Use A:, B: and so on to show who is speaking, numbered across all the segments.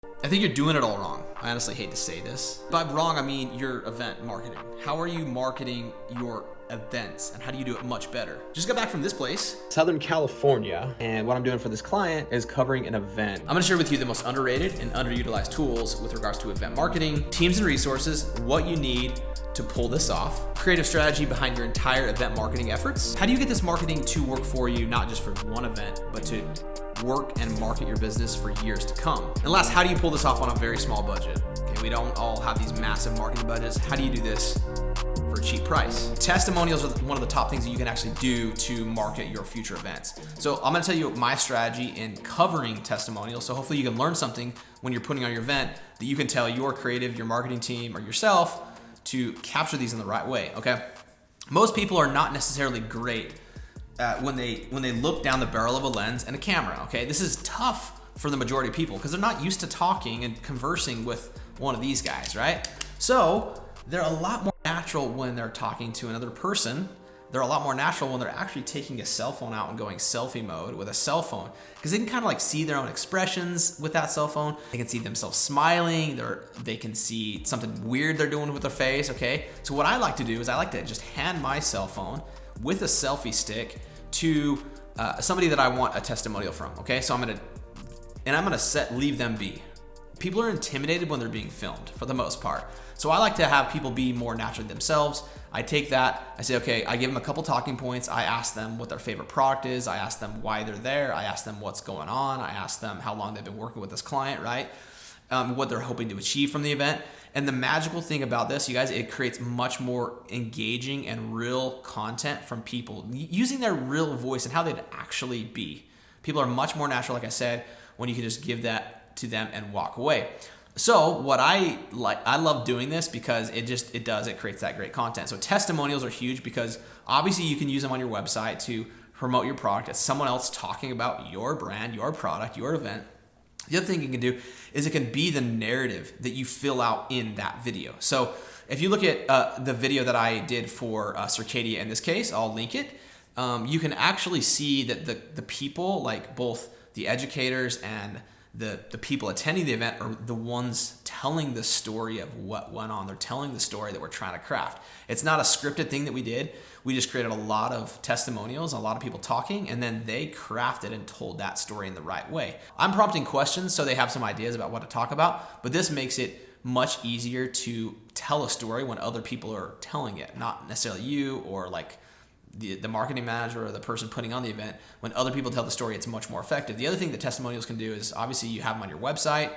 A: I think you're doing it all wrong. I honestly hate to say this. By wrong, I mean your event marketing. How are you marketing your events and how do you do it much better? Just got back from this place, Southern California, and what I'm doing for this client is covering an event. I'm gonna share with you the most underrated and underutilized tools with regards to event marketing, teams and resources, what you need to pull this off, creative strategy behind your entire event marketing efforts. How do you get this marketing to work for you, not just for one event, but to work and market your business for years to come? And last, how do you pull this off on a very small budget? Okay, we don't all have these massive marketing budgets. How do you do this for a cheap price? Testimonials are one of the top things that you can actually do to market your future events. So I'm gonna tell you my strategy in covering testimonials. So hopefully you can learn something when you're putting on your event that you can tell your creative, your marketing team, or yourself to capture these in the right way, okay? Most people are not necessarily great when they look down the barrel of a lens and a camera, okay? This is tough for the majority of people because they're not used to talking and conversing with one of these guys, right? So they're a lot more natural when they're talking to another person. They're a lot more natural when they're actually taking a cell phone out and going selfie mode with a cell phone because they can kind of like see their own expressions with that cell phone. They can see themselves smiling. They can see something weird they're doing with their face, okay? So what I like to do is I like to just hand my cell phone with a selfie stick to somebody that I want a testimonial from, okay? So I'm gonna leave them be. People are intimidated when they're being filmed for the most part. So I like to have people be more naturally themselves. I take that, I say, okay, I give them a couple talking points. I ask them what their favorite product is. I ask them why they're there. I ask them what's going on. I ask them how long they've been working with this client, right? What they're hoping to achieve from the event. And the magical thing about this, you guys, it creates much more engaging and real content from people using their real voice and how they'd actually be. People are much more natural, like I said, when you can just give that to them and walk away. So what I love doing this because it creates that great content. So testimonials are huge because obviously you can use them on your website to promote your product as someone else talking about your brand, your product, your event. The other thing you can do is it can be the narrative that you fill out in that video. So if you look at the video that I did for Circadia in this case, I'll link it. You can actually see that the people, like both the educators and the people attending the event are the ones telling the story of what went on. They're telling the story that we're trying to craft. It's not a scripted thing that we did. We just created a lot of testimonials, a lot of people talking, and then they crafted and told that story in the right way. I'm prompting questions so they have some ideas about what to talk about, but this makes it much easier to tell a story when other people are telling it, not necessarily you or like the marketing manager or the person putting on the event. When other people tell the story, it's much more effective. The other thing that testimonials can do is obviously you have them on your website.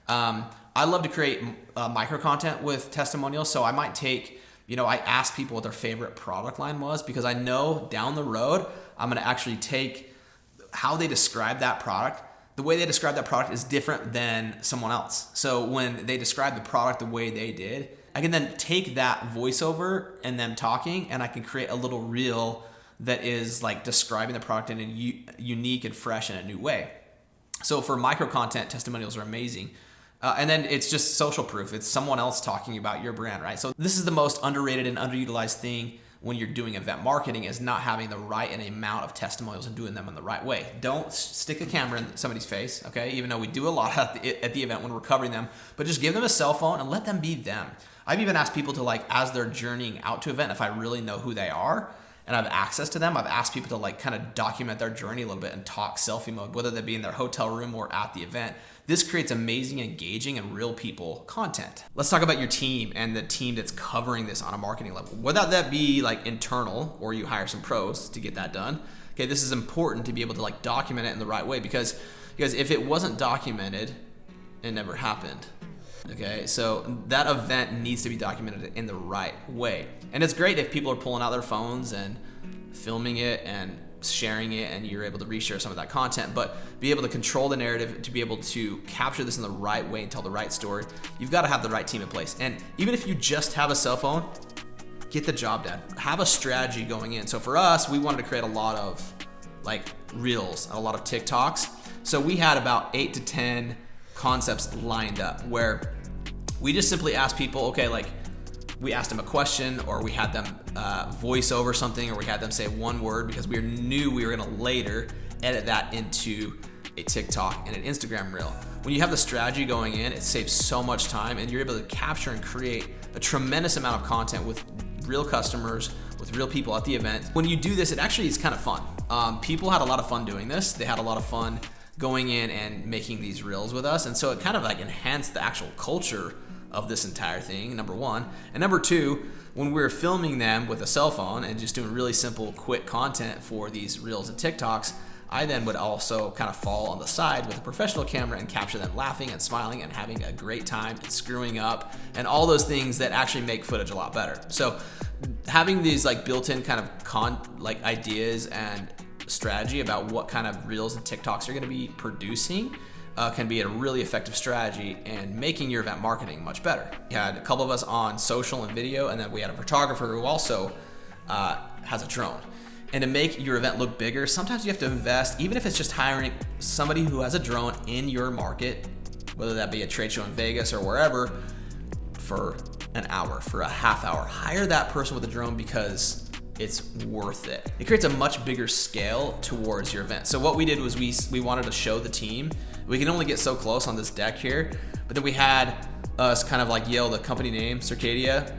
A: I love to create micro content with testimonials. So I might take, I ask people what their favorite product line was because I know down the road, I'm going to actually take how they describe that product. The way they describe that product is different than someone else. So when they describe the product the way they did, I can then take that voiceover and them talking and I can create a little reel that is like describing the product in a unique and fresh and a new way. So for micro content, testimonials are amazing. And then it's just social proof. It's someone else talking about your brand, right? So this is the most underrated and underutilized thing when you're doing event marketing is not having the right and amount of testimonials and doing them in the right way. Don't stick a camera in somebody's face, okay? Even though we do a lot at the event when we're covering them, but just give them a cell phone and let them be them. I've even asked people to as they're journeying out to event, if I really know who they are and I have access to them, I've asked people to kind of document their journey a little bit and talk selfie mode, whether that be in their hotel room or at the event. This creates amazing, engaging, and real people content. Let's talk about your team and the team that's covering this on a marketing level. Whether that be internal or you hire some pros to get that done. Okay, this is important to be able to document it in the right way because if it wasn't documented, it never happened. Okay, so that event needs to be documented in the right way. And it's great if people are pulling out their phones and filming it and sharing it and you're able to reshare some of that content, but be able to control the narrative, to be able to capture this in the right way and tell the right story, you've got to have the right team in place. And even if you just have a cell phone, get the job done. Have a strategy going in. So for us, we wanted to create a lot of reels, a lot of TikToks. So we had about 8 to 10 concepts lined up where we just simply asked people, okay, we asked them a question or we had them voice over something or we had them say one word because we knew we were going to later edit that into a TikTok and an Instagram reel. When you have the strategy going in, it saves so much time and you're able to capture and create a tremendous amount of content with real customers, with real people at the event. When you do this, it actually is kind of fun. People had a lot of fun doing this. They had a lot of fun going in and making these reels with us. And so it kind of like enhanced the actual culture of this entire thing, number one. And number two, when we were filming them with a cell phone and just doing really simple, quick content for these reels and TikToks, I then would also kind of fall on the side with a professional camera and capture them laughing and smiling and having a great time and screwing up and all those things that actually make footage a lot better. So having these like built-in kind of ideas and strategy about what kind of reels and TikToks you're going to be producing can be a really effective strategy and making your event marketing much better. We had a couple of us on social and video, and then we had a photographer who also has a drone. And to make your event look bigger, sometimes you have to invest, even if it's just hiring somebody who has a drone in your market, whether that be a trade show in Vegas or wherever, for an hour, for a half hour. Hire that person with a drone because it's worth it. It creates a much bigger scale towards your event. So what we did was we wanted to show the team. We can only get so close on this deck here, but then we had us kind of like yell the company name, Circadia,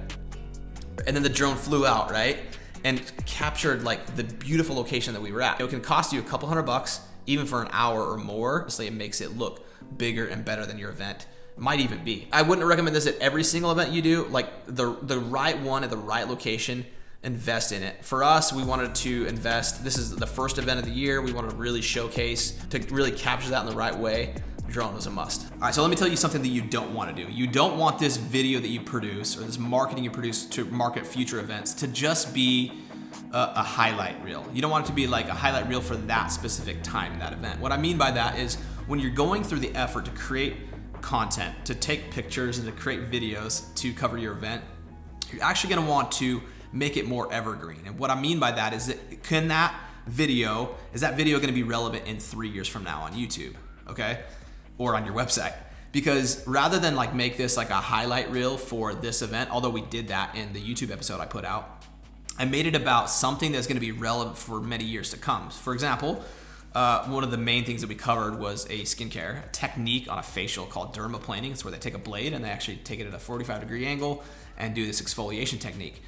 A: and then the drone flew out, right? And captured like the beautiful location that we were at. It can cost you a couple $100 even for an hour or more. Honestly, it makes it look bigger and better than your event might even be. I wouldn't recommend this at every single event you do. Like the right one at the right location, invest in it. For us, we wanted to invest. This is the first event of the year. We wanted to really showcase, to really capture that in the right way. Drone was a must. All right, so let me tell you something that you don't want to do. You don't want this video that you produce or this marketing you produce to market future events to just be a highlight reel. You don't want it to be like a highlight reel for that specific time in that event. What I mean by that is when you're going through the effort to create content, to take pictures and to create videos to cover your event, you're actually gonna want to make it more evergreen. And what I mean by that is that is that video gonna be relevant in 3 years from now on YouTube, okay? Or on your website? Because rather than like make this like a highlight reel for this event, although we did that in the YouTube episode I put out, I made it about something that's gonna be relevant for many years to come. For example, one of the main things that we covered was a skincare technique on a facial called dermaplaning. It's where they take a blade and they actually take it at a 45-degree angle and do this exfoliation technique.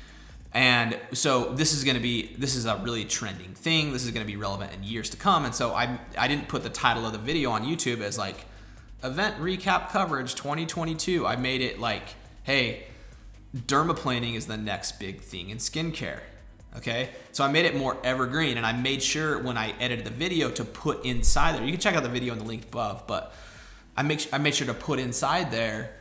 A: And so this is a really trending thing. This is gonna be relevant in years to come. And so I didn't put the title of the video on YouTube as like event recap coverage 2022. I made it like, hey, dermaplaning is the next big thing in skincare. Okay, so I made it more evergreen, and I made sure when I edited the video to put inside there. You can check out the video in the link above, but I made sure to put inside there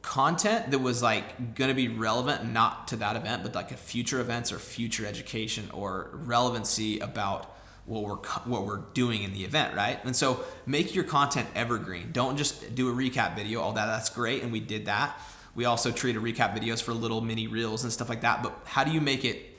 A: content that was like gonna be relevant, not to that event, but like a future events or future education or relevancy about what we're doing in the event, right? And so make your content evergreen. Don't just do a recap video. All that's great, and we did that. We also treated recap videos for little mini reels and stuff like that. But how do you make it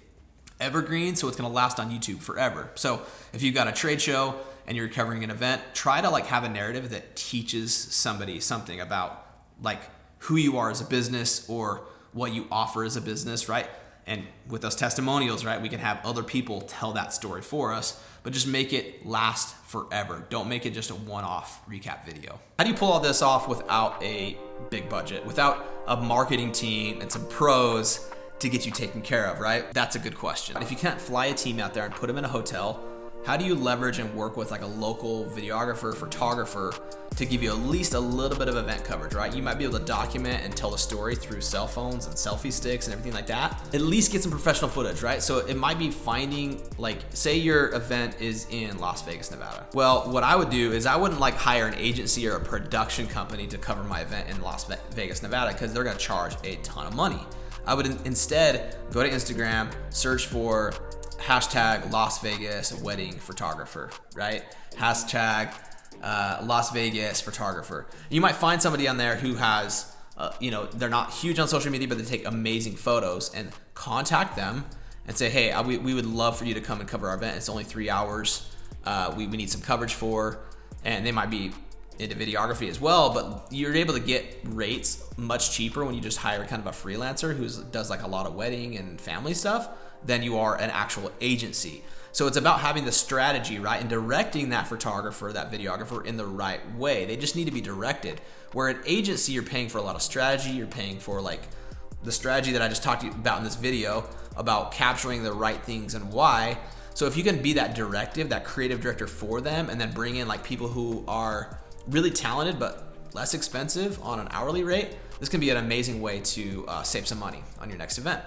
A: evergreen so it's gonna last on YouTube forever? So if you've got a trade show and you're covering an event, try to like have a narrative that teaches somebody something about like who you are as a business or what you offer as a business, right? And with those testimonials, right, we can have other people tell that story for us, but just make it last forever. Don't make it just a one-off recap video. How do you pull all this off without a big budget, without a marketing team and some pros to get you taken care of, right? That's a good question. If you can't fly a team out there and put them in a hotel, how do you leverage and work with like a local videographer, photographer to give you at least a little bit of event coverage, right? You might be able to document and tell the story through cell phones and selfie sticks and everything like that. At least get some professional footage, right? So it might be finding, like, say your event is in Las Vegas, Nevada. Well, what I would do is I wouldn't like hire an agency or a production company to cover my event in Las Vegas, Nevada, because they're gonna charge a ton of money. I would instead go to Instagram, search for hashtag Las Vegas wedding photographer, right? Hashtag Las Vegas photographer. You might find somebody on there who has, they're not huge on social media, but they take amazing photos, and contact them and say, hey, we would love for you to come and cover our event. It's only 3 hours. We need some coverage for, and they might be into videography as well, but you're able to get rates much cheaper when you just hire kind of a freelancer who does like a lot of wedding and family stuff than you are an actual agency. So it's about having the strategy, right, and directing that photographer, that videographer in the right way. They just need to be directed. Where an agency, you're paying for a lot of strategy. You're paying for like the strategy that I just talked to you about in this video about capturing the right things and why. So if you can be that directive, that creative director for them, and then bring in like people who are really talented but less expensive on an hourly rate, this can be an amazing way to save some money on your next event.